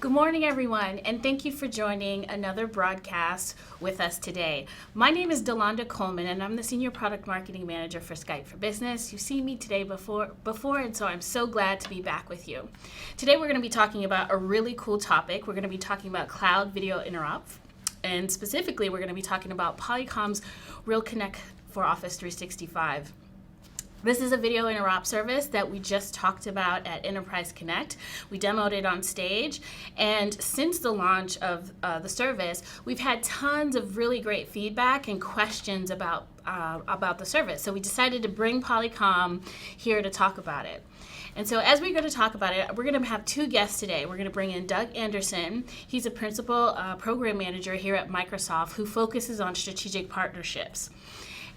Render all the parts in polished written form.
Good morning, everyone, and thank you for joining another broadcast with us today. My name is Delonda Coleman, and I'm the Senior Product Marketing Manager for Skype for Business. You've seen me today before, and so I'm so glad to be back with you. Today, we're going to be talking about a really cool topic. We're going to be talking about cloud video interop, and specifically, we're going to be talking about Polycom's RealConnect for Office 365. This is a video interop service that we just talked about at Enterprise Connect. We demoed it on stage, and since the launch of the service, we've had tons of really great feedback and questions about the service. So we decided to bring Polycom here to talk about it. And so as we're going to talk about it, we're going to have two guests today. We're going to bring in Doug Anderson. He's a principal program manager here at Microsoft who focuses on strategic partnerships.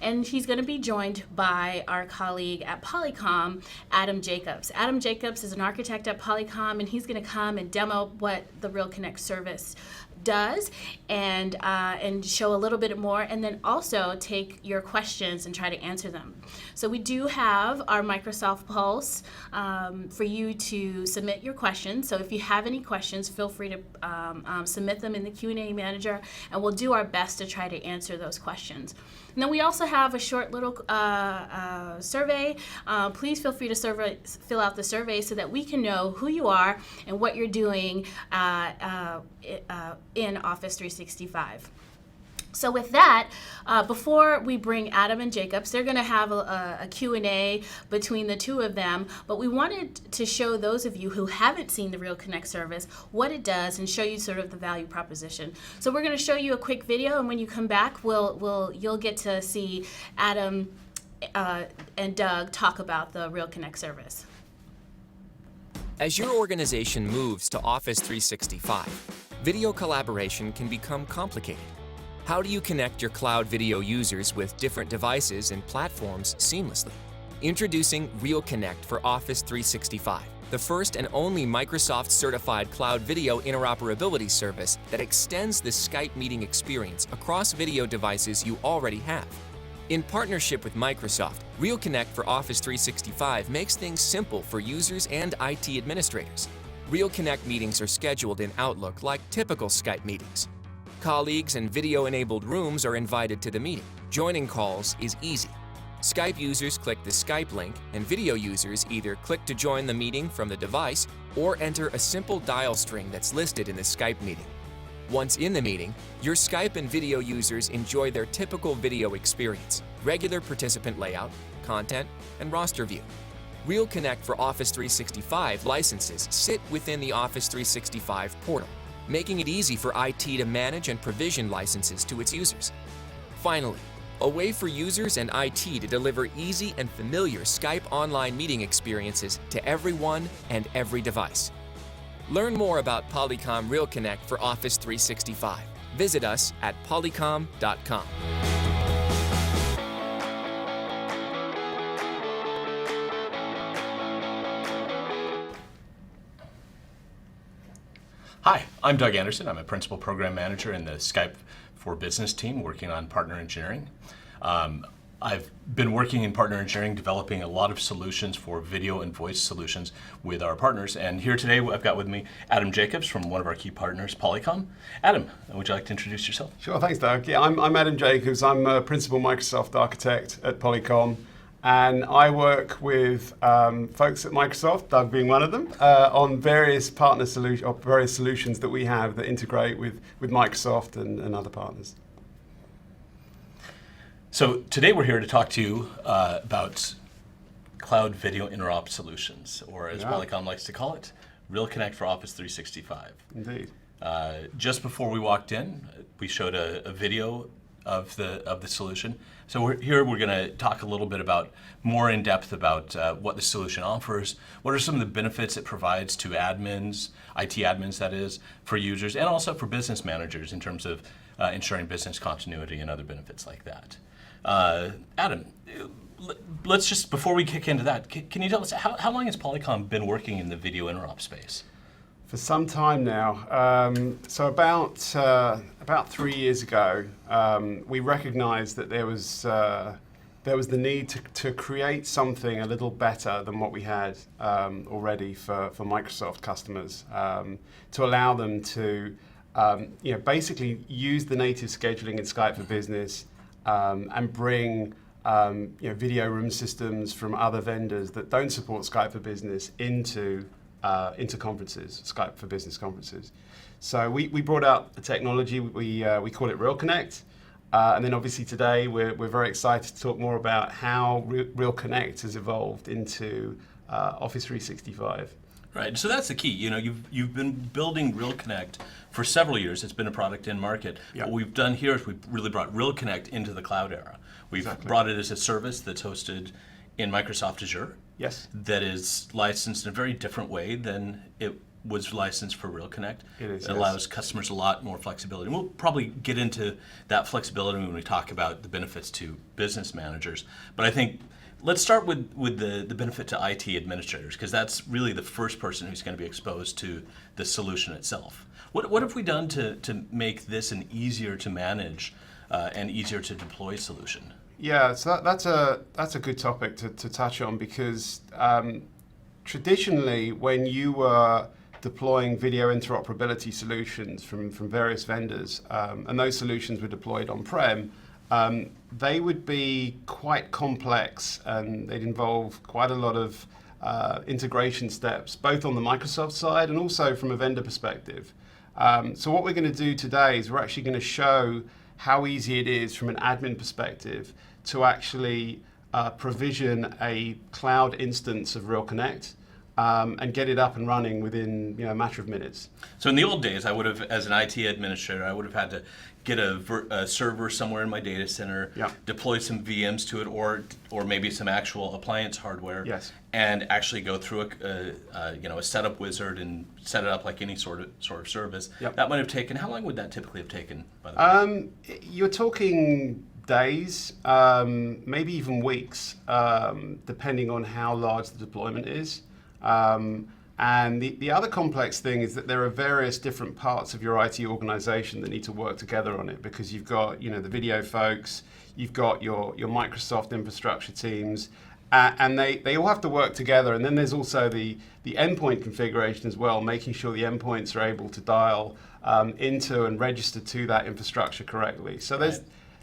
And he's going to be joined by our colleague at Polycom, Adam Jacobs. Adam Jacobs is an architect at Polycom, and he's going to come and demo what the RealConnect service does and show a little bit more, and then also take your questions and try to answer them. So we do have our Microsoft Pulse for you to submit your questions. So if you have any questions, feel free to submit them in the Q&A manager, and we'll do our best to try to answer those questions. And then we also have a short little survey. Please feel free to fill out the survey so that we can know who you are and what you're doing in Office 365. So with that, before we bring Adam and Jacobs, they're going to have a Q&A between the two of them, but we wanted to show those of you who haven't seen the RealConnect service what it does and show you sort of the value proposition. So we're going to show you a quick video, and when you come back, you'll get to see Adam and Doug talk about the RealConnect service. As your organization moves to Office 365, video collaboration can become complicated. How do you connect your cloud video users with different devices and platforms seamlessly? Introducing RealConnect for Office 365, the first and only Microsoft-certified cloud video interoperability service that extends the Skype meeting experience across video devices you already have. In partnership with Microsoft, RealConnect for Office 365 makes things simple for users and IT administrators. RealConnect meetings are scheduled in Outlook like typical Skype meetings. Colleagues and video-enabled rooms are invited to the meeting. Joining calls is easy. Skype users click the Skype link, and video users either click to join the meeting from the device or enter a simple dial string that's listed in the Skype meeting. Once in the meeting, your Skype and video users enjoy their typical video experience, regular participant layout, content, and roster view. RealConnect for Office 365 licenses sit within the Office 365 portal, making it easy for IT to manage and provision licenses to its users. Finally, a way for users and IT to deliver easy and familiar Skype online meeting experiences to everyone and every device. Learn more about Polycom RealConnect for Office 365. Visit us at polycom.com. Hi, I'm Doug Anderson. I'm a Principal Program Manager in the Skype for Business team working on partner engineering. I've been working in partner engineering, developing a lot of solutions for video and voice solutions with our partners. And here today, I've got with me Adam Jacobs from one of our key partners, Polycom. Adam, would you like to introduce yourself? Sure, thanks, Doug. Yeah, I'm Adam Jacobs. I'm a Principal Microsoft Architect at Polycom. And I work with folks at Microsoft, Doug being one of them, on various partner solutions that we have that integrate with Microsoft and other partners. So today we're here to talk to you about cloud video interop solutions, or as Polycom likes to call it, RealConnect for Office 365. Indeed. Just before we walked in, we showed a video of the solution. So we're going to talk a little bit more in depth about what the solution offers, what are some of the benefits it provides to admins, IT admins that is, for users, and also for business managers in terms of ensuring business continuity and other benefits like that. Adam, let's just, before we kick into that, can you tell us how long has Polycom been working in the video interop space? For some time now. So about 3 years ago, we recognized that there was there was the need to create something a little better than what we had already for Microsoft customers, to allow them to basically use the native scheduling in Skype for Business and bring video room systems from other vendors that don't support Skype for Business into conferences, Skype for Business conferences. So we brought out the technology, we call it RealConnect. And then obviously today we're very excited to talk more about how RealConnect has evolved into Office 365. Right, so that's the key. You've been building RealConnect for several years. It's been a product in market. Yep. What we've done here is we've really brought RealConnect into the cloud era. We've brought it as a service that's hosted in Microsoft Azure. Yes. That is licensed in a very different way than it was licensed for RealConnect. It is. It allows customers a lot more flexibility. And we'll probably get into that flexibility when we talk about the benefits to business managers. But I think let's start with the benefit to IT administrators, because that's really the first person who's going to be exposed to the solution itself. What have we done to make this an easier to manage and easier to deploy solution? Yeah, so that's a good topic to touch on, because traditionally when you were deploying video interoperability solutions from various vendors, and those solutions were deployed on-prem, they would be quite complex and they'd involve quite a lot of integration steps, both on the Microsoft side and also from a vendor perspective. So what we're going to do today is we're actually going to show how easy it is from an admin perspective to actually provision a cloud instance of RealConnect and get it up and running within a matter of minutes. So in the old days, I would have, as an IT administrator, I would have had to get a server somewhere in my data center, deploy some VMs to it, or maybe some actual appliance hardware, and actually go through a setup wizard and set it up like any sort of service. That might have taken. How long would that typically have taken? By the way, you're talking days, maybe even weeks, depending on how large the deployment is. And the other complex thing is that there are various different parts of your IT organization that need to work together on it, because you've got the video folks, you've got your Microsoft infrastructure teams, and they all have to work together. And then there's also the endpoint configuration as well, making sure the endpoints are able to dial into and register to that infrastructure correctly. So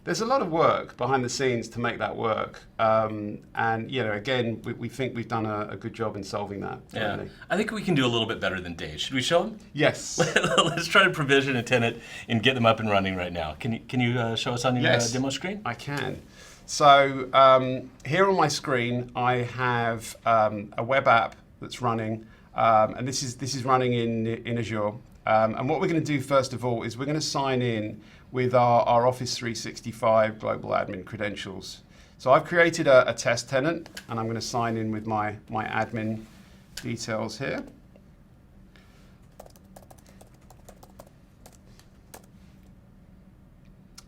there's a lot of work behind the scenes to make that work, and again, we think we've done a good job in solving that. Yeah, I think we can do a little bit better than Dave. Should we show them? Yes. Let's try to provision a tenant and get them up and running right now. Can you show us on your demo screen? I can. So here on my screen, I have a web app that's running, and this is running in Azure. And what we're going to do first of all is we're going to sign in with our Office 365 global admin credentials. So I've created a test tenant, and I'm going to sign in with my admin details here.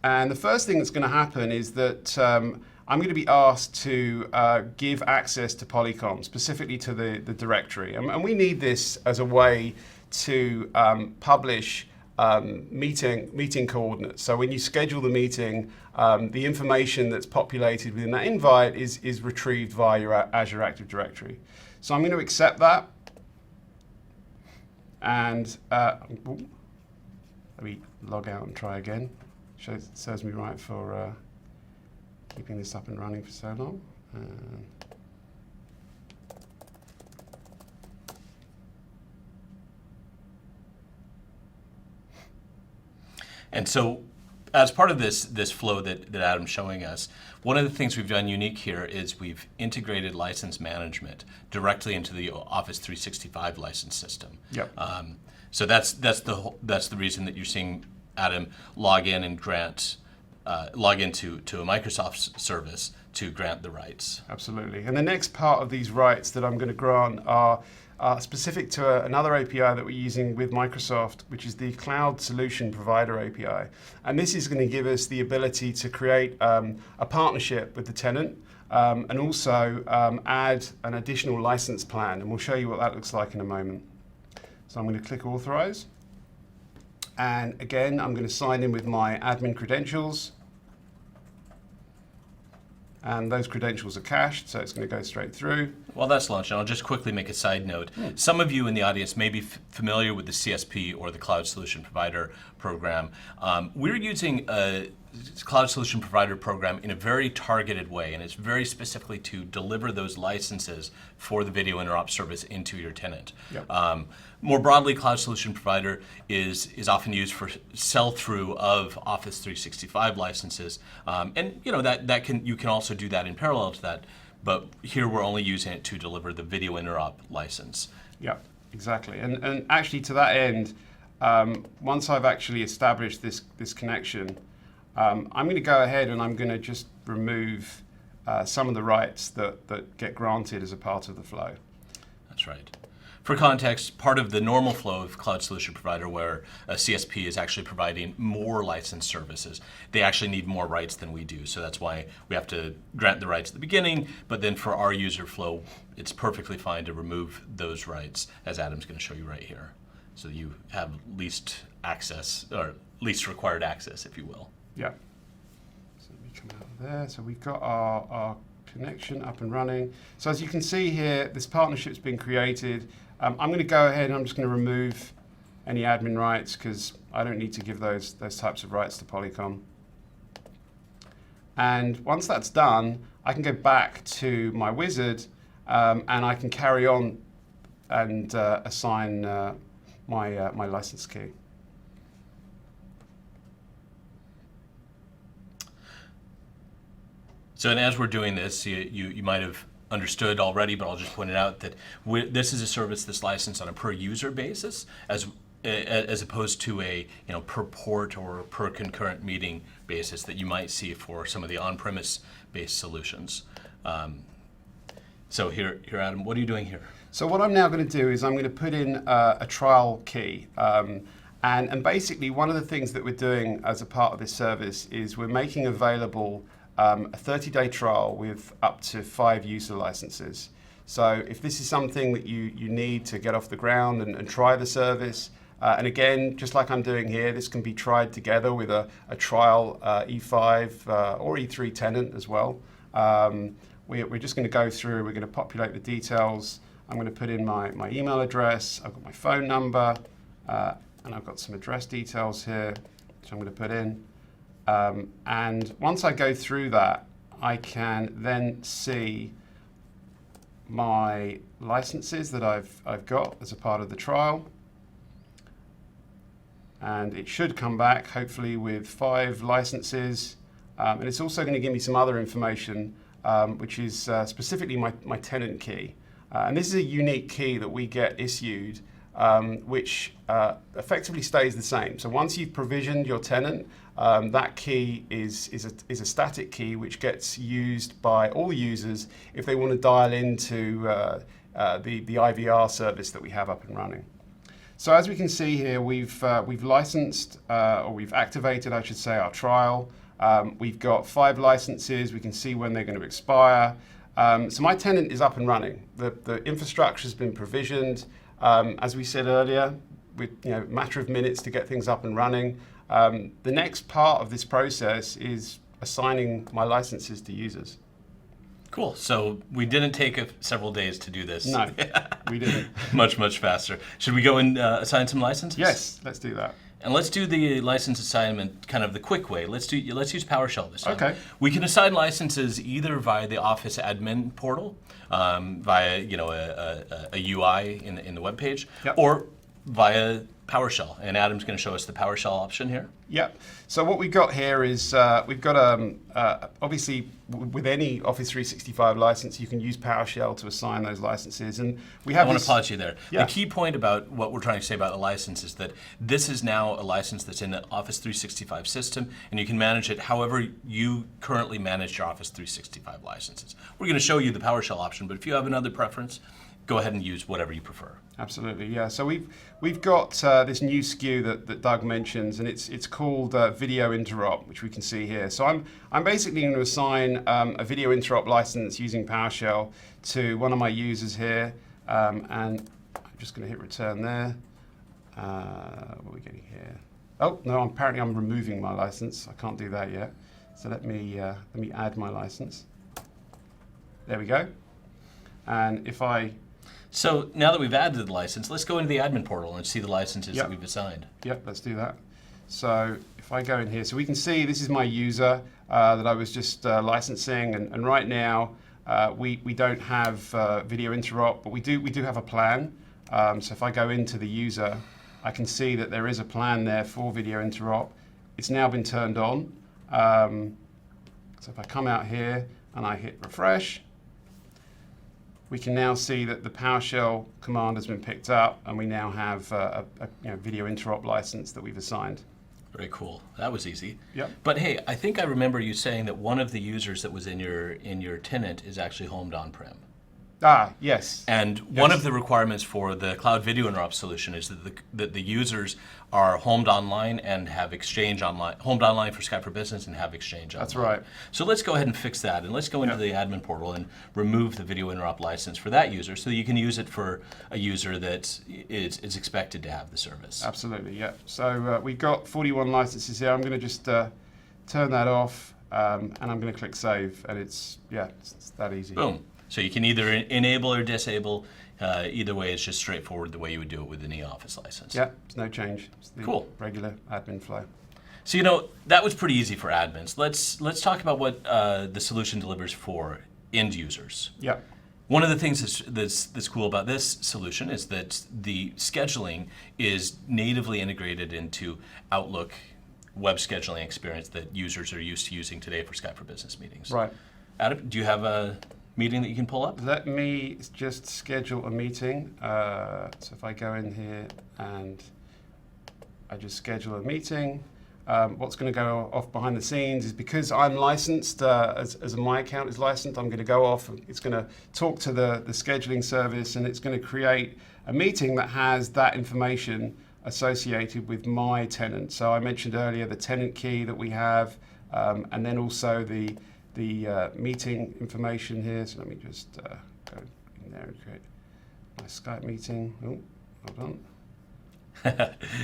And the first thing that's going to happen is that I'm going to be asked to give access to Polycom, specifically to the directory. And we need this as a way to publish meeting coordinates. So when you schedule the meeting, the information that's populated within that invite is retrieved via your Azure Active Directory. So I'm going to accept that. And let me log out and try again. Serves me right for keeping this up and running for so long. And so, as part of this flow that Adam's showing us, one of the things we've done unique here is we've integrated license management directly into the Office 365 license system. Yep. So that's the reason that you're seeing Adam log in and log into a Microsoft service to grant the rights. Absolutely. And the next part of these rights that I'm going to grant are specific to another API that we're using with Microsoft, which is the Cloud Solution Provider API. And this is going to give us the ability to create a partnership with the tenant and also add an additional license plan. And we'll show you what that looks like in a moment. So I'm going to click Authorize. And again, I'm going to sign in with my admin credentials. and those credentials are cached, so it's going to go straight through. While that's launching, I'll just quickly make a side note. Some of you in the audience may be familiar with the CSP or the Cloud Solution Provider program. We're using a Cloud Solution Provider program in a very targeted way, and it's very specifically to deliver those licenses for the video interop service into your tenant. Yep. More broadly, Cloud Solution Provider is often used for sell-through of Office 365 licenses, and you can also do that in parallel to that. But here we're only using it to deliver the video interop license. Yeah, exactly. And actually, to that end, once I've actually established this connection, I'm going to go ahead and I'm going to just remove some of the rights that get granted as a part of the flow. That's right. For context, part of the normal flow of Cloud Solution Provider, where a CSP is actually providing more licensed services, they actually need more rights than we do. So that's why we have to grant the rights at the beginning, but then for our user flow, it's perfectly fine to remove those rights, as Adam's going to show you right here. So you have least access, or least required access, if you will. Yeah. So let me come out of there. So we've got our connection up and running. So as you can see here, this partnership's been created. I'm going to go ahead and I'm just going to remove any admin rights because I don't need to give those types of rights to Polycom. And once that's done, I can go back to my wizard and I can carry on and assign my license key. So, and as we're doing this, you might have understood already, but I'll just point it out that this is a service that's licensed on a per user basis, as opposed to a per port or per concurrent meeting basis that you might see for some of the on-premise based solutions. So here, Adam, what are you doing here? So what I'm now going to do is I'm going to put in a trial key. And basically one of the things that we're doing as a part of this service is we're making available a 30-day trial with up to 5 user licenses. So if this is something that you need to get off the ground and try the service, and again, just like I'm doing here, this can be tried together with a trial E5 or E3 tenant as well. We're just going to go through, we're going to populate the details. I'm going to put in my email address, I've got my phone number, and I've got some address details here, which I'm going to put in. And once I go through that, I can then see my licenses that I've got as a part of the trial. And it should come back, hopefully, with 5 licenses. And it's also going to give me some other information, which is specifically my tenant key. And this is a unique key that we get issued, which effectively stays the same. So once you've provisioned your tenant, that key is a static key which gets used by all users if they want to dial into the IVR service that we have up and running. So as we can see here, we've licensed, or we've activated, I should say, our trial. We've got 5 licenses. We can see when they're going to expire. So my tenant is up and running. The infrastructure has been provisioned. As we said earlier, with a matter of minutes to get things up and running. The next part of this process is assigning my licenses to users. Cool. So we didn't take several days to do this. No, we didn't. much faster. Should we go and assign some licenses? Yes, let's do that. And let's do the license assignment kind of the quick way. Let's use PowerShell this time. Okay. We can assign licenses either via the Office admin portal, via a UI in the web page, yep, or via PowerShell. And Adam's going to show us the PowerShell option here. Yep. So what we've got here is we've got obviously with any Office 365 license, you can use PowerShell to assign those licenses, and we have. I want to pause you there. Yeah. The key point about what we're trying to say about the license is that this is now a license that's in the Office 365 system, and you can manage it however you currently manage your Office 365 licenses. We're going to show you the PowerShell option, but if you have another preference, go ahead and use whatever you prefer. Absolutely, yeah. So we've got this new SKU that Doug mentions, and it's called Video Interop, which we can see here. So I'm basically going to assign a Video Interop license using PowerShell to one of my users here, and I'm just going to hit return there. What are we getting here? Oh no, apparently I'm removing my license. I can't do that yet. So let me add my license. There we go. And if I... So now that we've added the license, let's go into the admin portal and see the licenses that we've assigned. Yep, let's do that. So if I go in here, so we can see this is my user that I was just licensing, and right now we don't have video interop, but we do have a plan. So if I go into the user, I can see that there is a plan there for video interop. It's now been turned on. So if I come out here and I hit refresh, we can now see that the PowerShell command has been picked up, and we now have a video interop license that we've assigned. Very cool. That was easy. Yep. But hey, I think I remember you saying that one of the users that was in your tenant is actually homed on-prem. Ah, yes. And one of the requirements for the cloud video interop solution is that the users are homed online and have Exchange online, homed online for Skype for Business and have Exchange online. That's right. So let's go ahead and fix that, and let's go into the admin portal and remove the video interop license for that user, so you can use it for a user that is expected to have the service. Absolutely, yeah. So we've got 41 licenses here. I'm going to just turn that off, and I'm going to click save, and it's that easy. Boom. So you can either enable or disable. Either way, it's just straightforward the way you would do it with any Office license. Yeah, it's no change. It's the Cool. regular admin flow. So that was pretty easy for admins. Let's talk about what the solution delivers for end users. Yeah. One of the things that's cool about this solution is that the scheduling is natively integrated into Outlook web scheduling experience that users are used to using today for Skype for Business meetings. Right. Adam, do you have a meeting that you can pull up? Let me just schedule a meeting. So if I go in here and I just schedule a meeting, what's going to go off behind the scenes is, because I'm licensed, as my account is licensed, I'm going to go off and it's going to talk to the scheduling service, and it's going to create a meeting that has that information associated with my tenant. So I mentioned earlier the tenant key that we have, and then also the meeting information here. So let me just go in there and create my Skype meeting. Oh, hold on.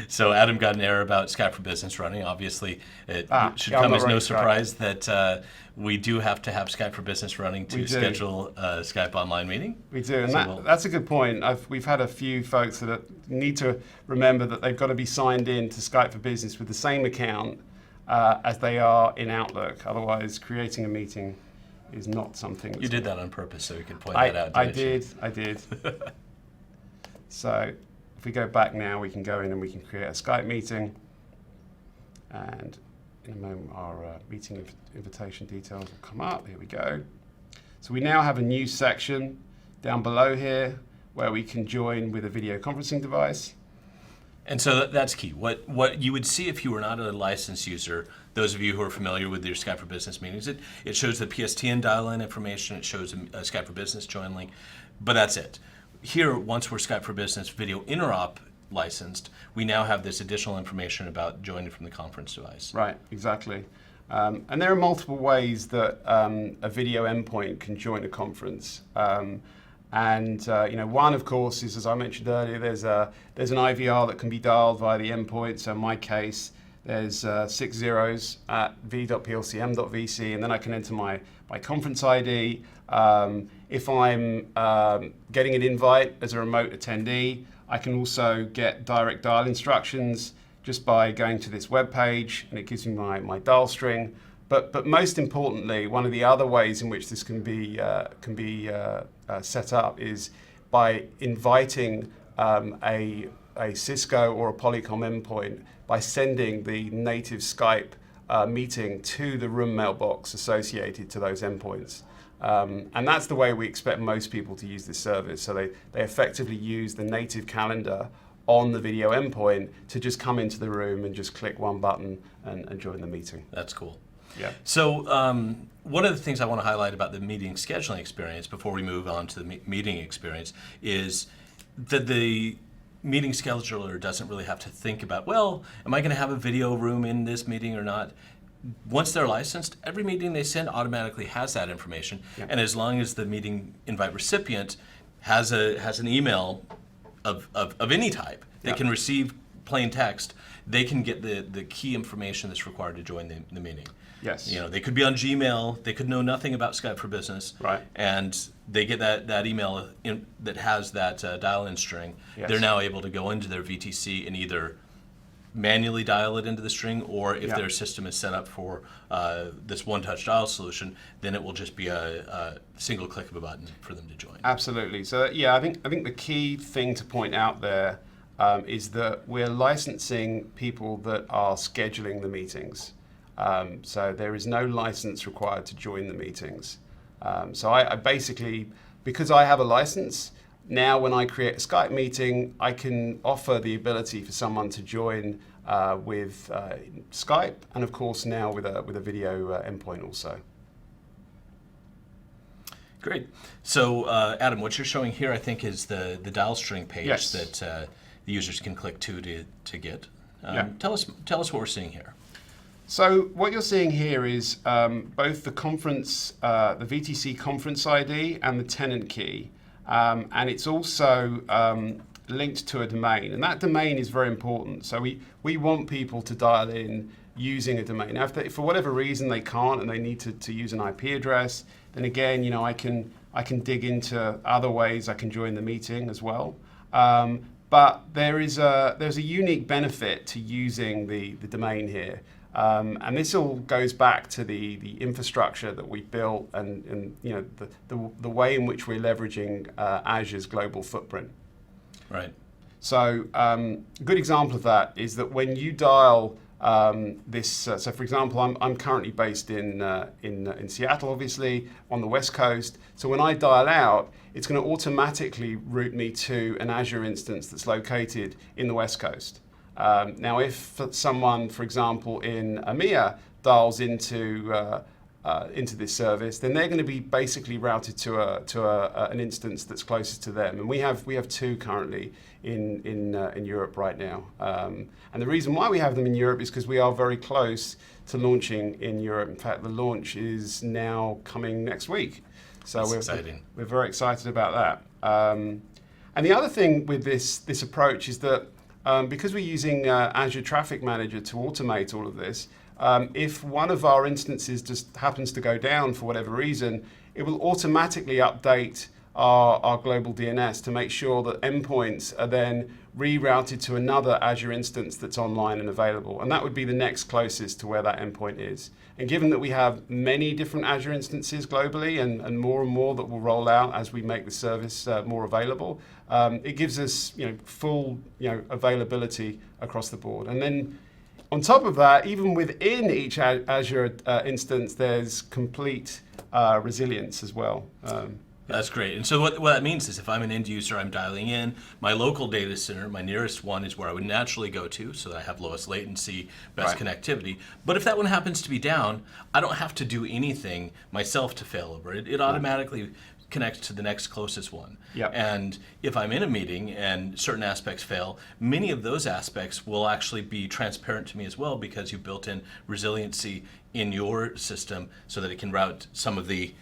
So Adam got an error about Skype for Business running. Obviously, it should come as no surprise that we do have to have Skype for Business running to schedule a Skype online meeting. We do, and that's a good point. We've had a few folks that need to remember that they've got to be signed in to Skype for Business with the same account as they are in Outlook. Otherwise, creating a meeting is not something that's... You did that on purpose so you could point that out, I did. So if we go back now, we can go in and we can create a Skype meeting. And in a moment, our meeting invitation details will come up. Here we go. So we now have a new section down below here where we can join with a video conferencing device. And so that's key. What you would see if you were not a licensed user, those of you who are familiar with your Skype for Business meetings, it shows the PSTN dial-in information, it shows a Skype for Business join link, but that's it. Here, once we're Skype for Business video interop licensed, we now have this additional information about joining from the conference device. Right, exactly. And there are multiple ways that a video endpoint can join a conference. One, of course, is, as I mentioned earlier, there's an IVR that can be dialed via the endpoint. So in my case, there's 6 zeros at v.plcm.vc, and then I can enter my conference ID. If I'm getting an invite as a remote attendee, I can also get direct dial instructions just by going to this web page, and it gives me my dial string. But most importantly, one of the other ways in which this can be set up is by inviting a Cisco or a Polycom endpoint by sending the native Skype meeting to the room mailbox associated to those endpoints. And that's the way we expect most people to use this service. So they effectively use the native calendar on the video endpoint to just come into the room and just click one button and join the meeting. That's cool. Yeah. So one of the things I want to highlight about the meeting scheduling experience before we move on to the meeting experience is that the meeting scheduler doesn't really have to think about, well, am I going to have a video room in this meeting or not? Once they're licensed, every meeting they send automatically has that information. Yeah. And as long as the meeting invite recipient has an email of any type, they can receive plain text, they can get the key information that's required to join the meeting. Yes. They could be on Gmail, they could know nothing about Skype for Business, Right. and they get that email that has that dial-in string. Yes. They're now able to go into their VTC and either manually dial it into the string, or if their system is set up for this one-touch dial solution, then it will just be a single click of a button for them to join. Absolutely. So I think the key thing to point out there is that we're licensing people that are scheduling the meetings. So there is no license required to join the meetings. So I basically, because I have a license, now when I create a Skype meeting, I can offer the ability for someone to join with Skype, and of course now with a video endpoint also. Great. So Adam, what you're showing here, I think, is the dial string page that the users can click to get. Tell us what we're seeing here. So what you're seeing here is both the conference, the VTC conference ID and the tenant key. And it's also linked to a domain, and that domain is very important. So we want people to dial in using a domain. Now, if for whatever reason they can't and they need to use an IP address, then again, I can dig into other ways I can join the meeting as well. But there's a unique benefit to using the domain here. And this all goes back to the infrastructure that we built and the way in which we're leveraging Azure's global footprint. Right. So a good example of that is that when you dial this, so for example, I'm currently based in Seattle, obviously, on the West Coast. So when I dial out, it's going to automatically route me to an Azure instance that's located in the West Coast. Now, if someone, for example, in EMEA dials into this service, then they're going to be basically routed to an instance that's closest to them. And we have two currently in Europe right now. And the reason why we have them in Europe is because we are very close to launching in Europe. In fact, the launch is now coming next week. So we're very excited about that. And the other thing with this approach is that because we're using Azure Traffic Manager to automate all of this, if one of our instances just happens to go down for whatever reason, it will automatically update our global DNS to make sure that endpoints are then rerouted to another Azure instance that's online and available. And that would be the next closest to where that endpoint is. And given that we have many different Azure instances globally and more that will roll out as we make the service more available, it gives us full availability across the board. And then on top of that, even within each Azure instance, there's complete resilience as well. That's great. And so what that means is if I'm an end user, I'm dialing in, my local data center, my nearest one is where I would naturally go to so that I have lowest latency, best connectivity. But if that one happens to be down, I don't have to do anything myself to fail over it. It automatically connects to the next closest one. Yep. And if I'm in a meeting and certain aspects fail, many of those aspects will actually be transparent to me as well because you've built in resiliency in your system so that it can route some of the,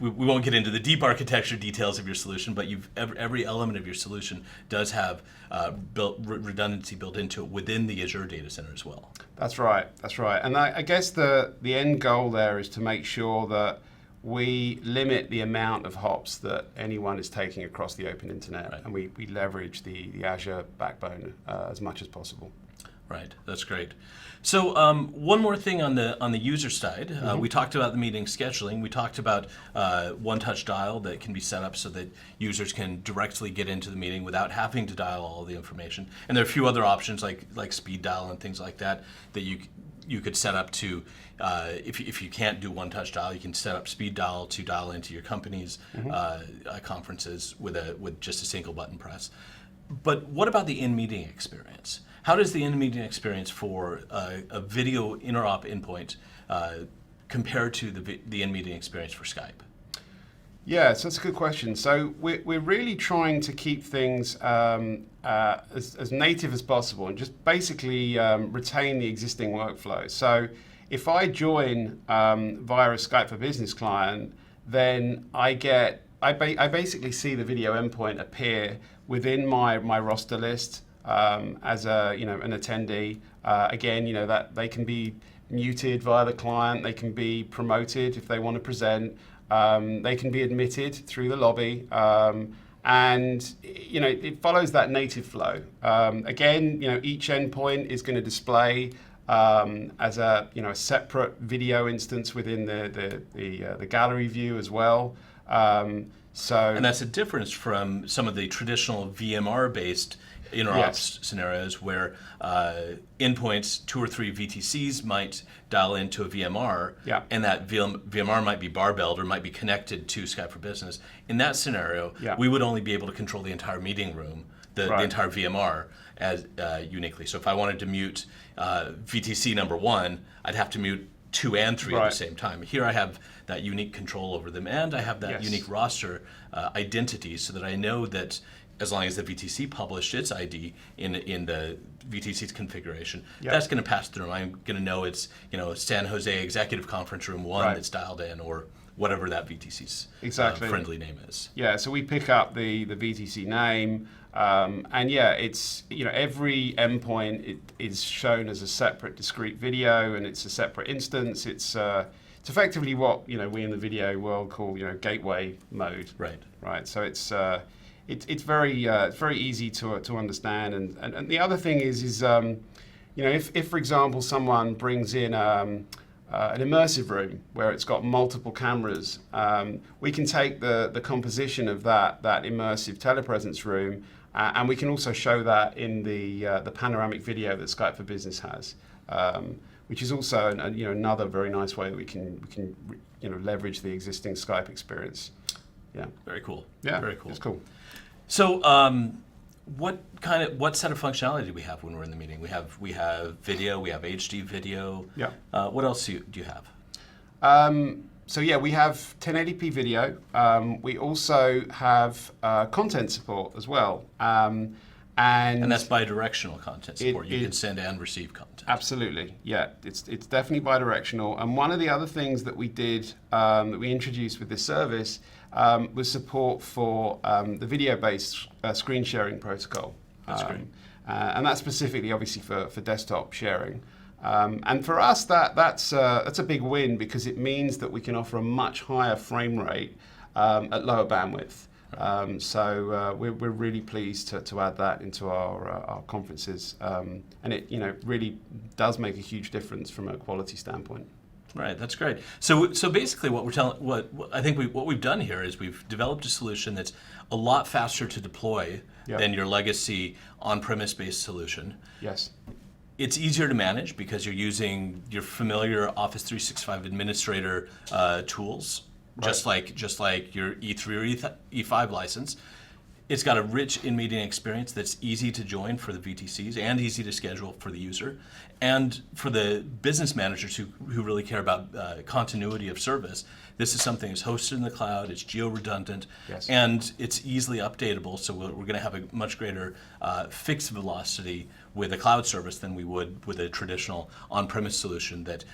we won't get into the deep architecture details of your solution, but every element of your solution does have redundancy built into it within the Azure data center as well. That's right. And I guess the end goal there is to make sure that we limit the amount of hops that anyone is taking across the open internet, and we leverage the Azure backbone as much as possible. Right, that's great. So one more thing on the user side, we talked about the meeting scheduling. We talked about one-touch dial that can be set up so that users can directly get into the meeting without having to dial all the information. And there are a few other options like speed dial and things like that that you could set up to, if you can't do one-touch dial, you can set up speed dial to dial into your company's conferences with just a single button press. But what about the in-meeting experience? How does the in-meeting experience for a video interop endpoint compare to the in-meeting experience for Skype? Yeah, so that's a good question. So we're really trying to keep things as native as possible and just basically retain the existing workflow. So if I join via a Skype for Business client, then I basically see the video endpoint appear within my roster list. as an attendee. Again, that they can be muted via the client. They can be promoted if they want to present. They can be admitted through the lobby. And it follows that native flow. Again, each endpoint is going to display as a separate video instance within the gallery view as well. And that's a difference from some of the traditional VMR-based interops scenarios where endpoints, 2 or 3 VTCs might dial into a VMR, and that VMR might be barbelled or might be connected to Skype for Business. In that scenario, we would only be able to control the entire meeting room, the entire VMR, as uniquely. So if I wanted to mute VTC number 1, I'd have to mute 2 and 3 at the same time. Here I have that unique control over them, and I have that unique roster identity, so that I know that as long as the VTC published its ID in the VTC's configuration, that's going to pass through. I'm going to know it's San Jose Executive Conference Room 1 that's dialed in, or whatever that VTC's friendly name is. Yeah, so we pick up the VTC name, and it's every endpoint is shown as a separate discrete video, and it's a separate instance. It's effectively what we in the video world call gateway mode. Right. So it's very easy to understand, and the other thing is if for example someone brings in an immersive room where it's got multiple cameras, we can take the composition of that immersive telepresence room, and we can also show that in the panoramic video that Skype for Business has, which is also another very nice way that we can leverage the existing Skype experience. Yeah. Very cool. Yeah. Very cool. It's cool. So, what set of functionality do we have when we're in the meeting? We have video, we have HD video. Yeah. What else do you have? We have 1080p video. We also have content support as well. And that's bi-directional content support. You can send and receive content. Absolutely, yeah. It's definitely bi-directional. And one of the other things that we did, that we introduced with this service, was support for the video-based screen sharing protocol. That's great. And that's specifically, obviously, for desktop sharing. And for us, that's a big win, because it means that we can offer a much higher frame rate at lower bandwidth. We're really pleased to add that into our conferences, and it really does make a huge difference from a quality standpoint. Right, that's great. So basically, what we've done here is we've developed a solution that's a lot faster to deploy than your legacy on-premise based solution. Yes. It's easier to manage because you're using your familiar Office 365 administrator tools. Just like your E3 or E5 license. It's got a rich in-meeting experience that's easy to join for the VTCs and easy to schedule for the user. And for the business managers who really care about continuity of service, this is something that's hosted in the cloud, it's geo-redundant, and it's easily updatable, so we're going to have a much greater fix velocity with a cloud service than we would with a traditional on-premise solution that,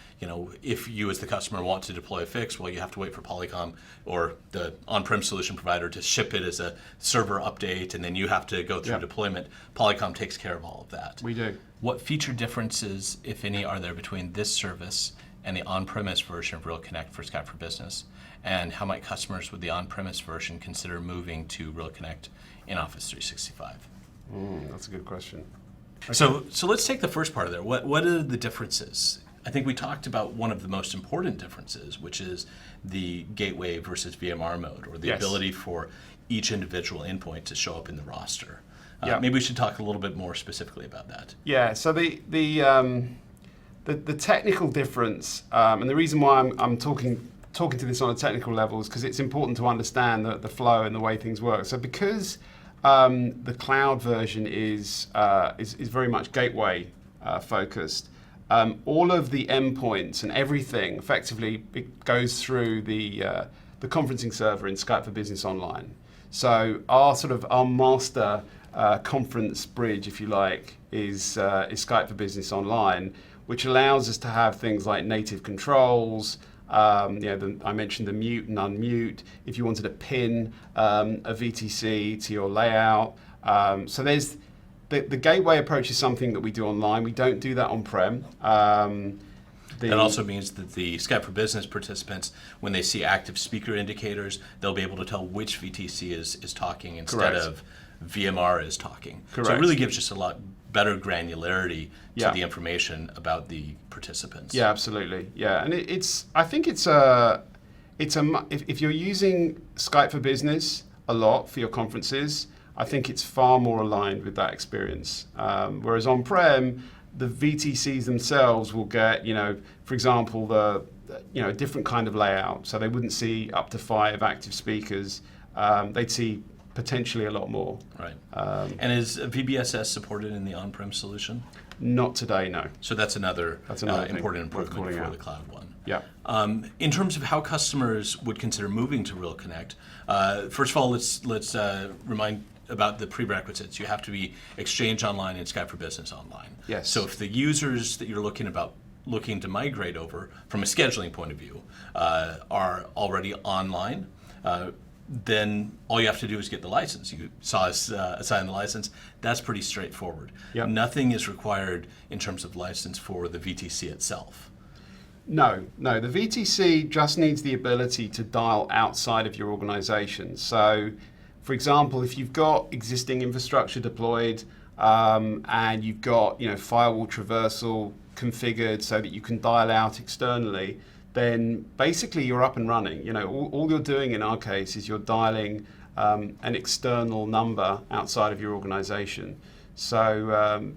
if you as the customer want to deploy a fix, well, you have to wait for Polycom or the on-prem solution provider to ship it as a server update, and then you have to go through deployment. Polycom takes care of all of that. We do. What feature differences, if any, are there between this service and the on-premise version of RealConnect for Skype for Business? And how might customers with the on-premise version consider moving to RealConnect in Office 365? That's a good question. Okay. So let's take the first part of there. What are the differences? I think we talked about one of the most important differences, which is the gateway versus VMR mode, or the ability for each individual endpoint to show up in the roster. Maybe we should talk a little bit more specifically about that. Yeah. So the technical difference, and the reason why I'm talking to this on a technical level is because it's important to understand the flow and the way things work. So because the cloud version is very much gateway focused, all of the endpoints and everything effectively it goes through the conferencing server in Skype for Business Online. So our master conference bridge, if you like, is Skype for Business Online, which allows us to have things like native controls. I mentioned the mute and unmute. If you wanted to pin a VTC to your layout, so there's the gateway approach is something that we do online. We don't do that on-prem. That also means that the Skype for Business participants, when they see active speaker indicators, they'll be able to tell which VTC is talking instead Correct. of VMR is talking. Correct. So it really gives us a lot better granularity to Yeah. the information about the participants. Yeah, absolutely. Yeah, and I think if you're using Skype for Business a lot for your conferences, I think it's far more aligned with that experience. Whereas on-prem, the VTCs themselves will get, for example, a different kind of layout. So they wouldn't see up to 5 active speakers. They'd see potentially a lot more. Right. And is VBSS supported in the on-prem solution? Not today, no. So that's another thing important worth improvement calling for out. the cloud one. Yeah. In terms of how customers would consider moving to RealConnect, first of all, let's remind about the prerequisites. You have to be Exchange Online and Skype for Business Online. Yes. So if the users that you're looking to migrate over from a scheduling point of view are already online, then all you have to do is get the license. You saw us assign the license. That's pretty straightforward. Yep. Nothing is required in terms of license for the VTC itself. No. The VTC just needs the ability to dial outside of your organization. So, for example, if you've got existing infrastructure deployed and you've got firewall traversal configured so that you can dial out externally, then basically you're up and running. All you're doing in our case is you're dialing an external number outside of your organization. So,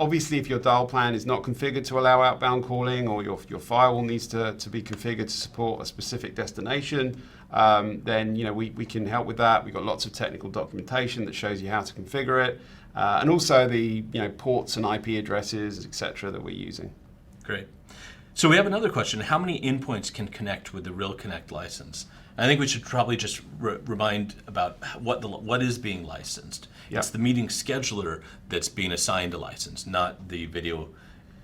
obviously if your dial plan is not configured to allow outbound calling, or your firewall needs to be configured to support a specific destination, then we can help with that. We've got lots of technical documentation that shows you how to configure it, and also the ports and IP addresses, etc., that we're using. Great. So we have another question. How many endpoints can connect with the RealConnect license? I think we should probably just remind about what is being licensed. Yeah. It's the meeting scheduler that's being assigned a license, not the video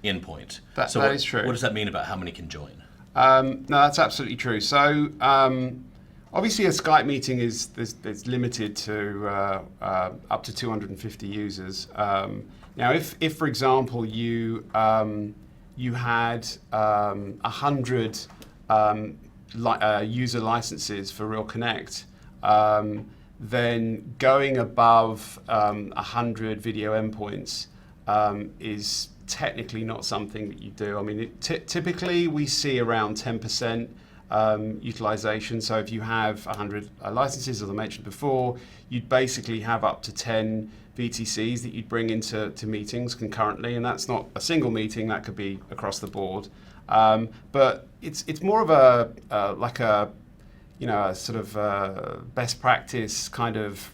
endpoint. That is true. What does that mean about how many can join? No, that's absolutely true. So obviously a Skype meeting is limited to up to 250 users. Now, if for example you had 100 user licenses for RealConnect, then going above 100 video endpoints is technically not something that you do. I mean, typically we see around 10% utilization. So if you have 100 licenses, as I mentioned before, you'd basically have up to 10 VTCs that you'd bring into meetings concurrently, and that's not a single meeting. That could be across the board. But it's more of a like a sort of best practice kind of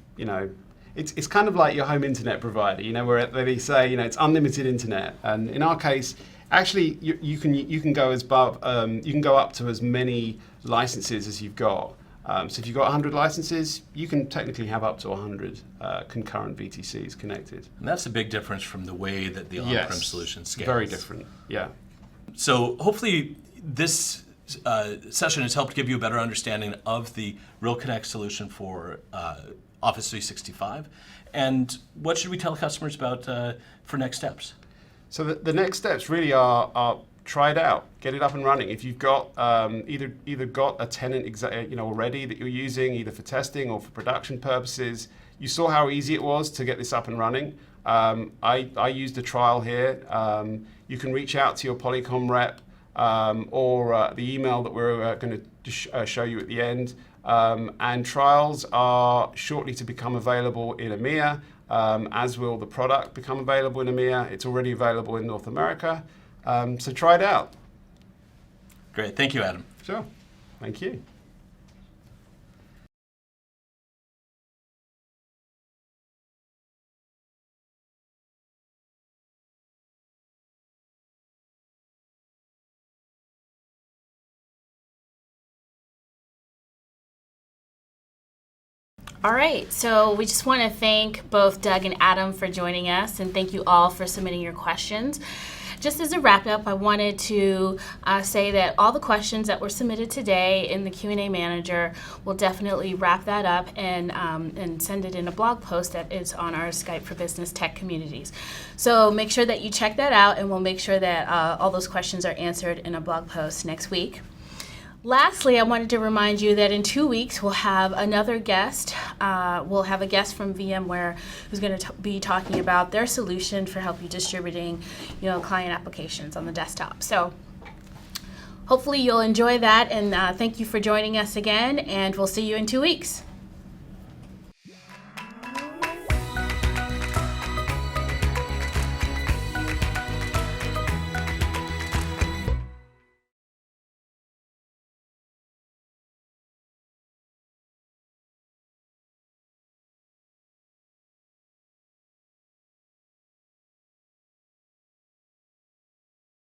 It's kind of like your home internet provider, where they say it's unlimited internet, and in our case, actually you can go you can go up to as many licenses as you've got. So if you've got 100 licenses, you can technically have up to 100 concurrent VTCs connected. And that's a big difference from the way that the on-prem solution scales. Very different, yeah. So hopefully this session has helped give you a better understanding of the RealConnect solution for Office 365. And what should we tell customers about for next steps? So the next steps really are try it out, get it up and running. If you've got either got a tenant already that you're using, either for testing or for production purposes, you saw how easy it was to get this up and running. I used a trial here. You can reach out to your Polycom rep or the email that we're going to show you at the end. And trials are shortly to become available in EMEA, as will the product become available in EMEA. It's already available in North America. So try it out. Great. Thank you, Adam. Sure. Thank you. All right, so we just want to thank both Doug and Adam for joining us, and thank you all for submitting your questions. just as a wrap up, I wanted to say that all the questions that were submitted today in the Q&A manager, will definitely wrap that up and send it in a blog post that is on our Skype for Business Tech communities. So make sure that you check that out, and we'll make sure that all those questions are answered in a blog post next week. Lastly, I wanted to remind you that in 2 weeks we'll have another guest. We'll have a guest from VMware who's going to be talking about their solution for helping distributing, client applications on the desktop. So hopefully you'll enjoy that, and thank you for joining us again, and we'll see you in 2 weeks.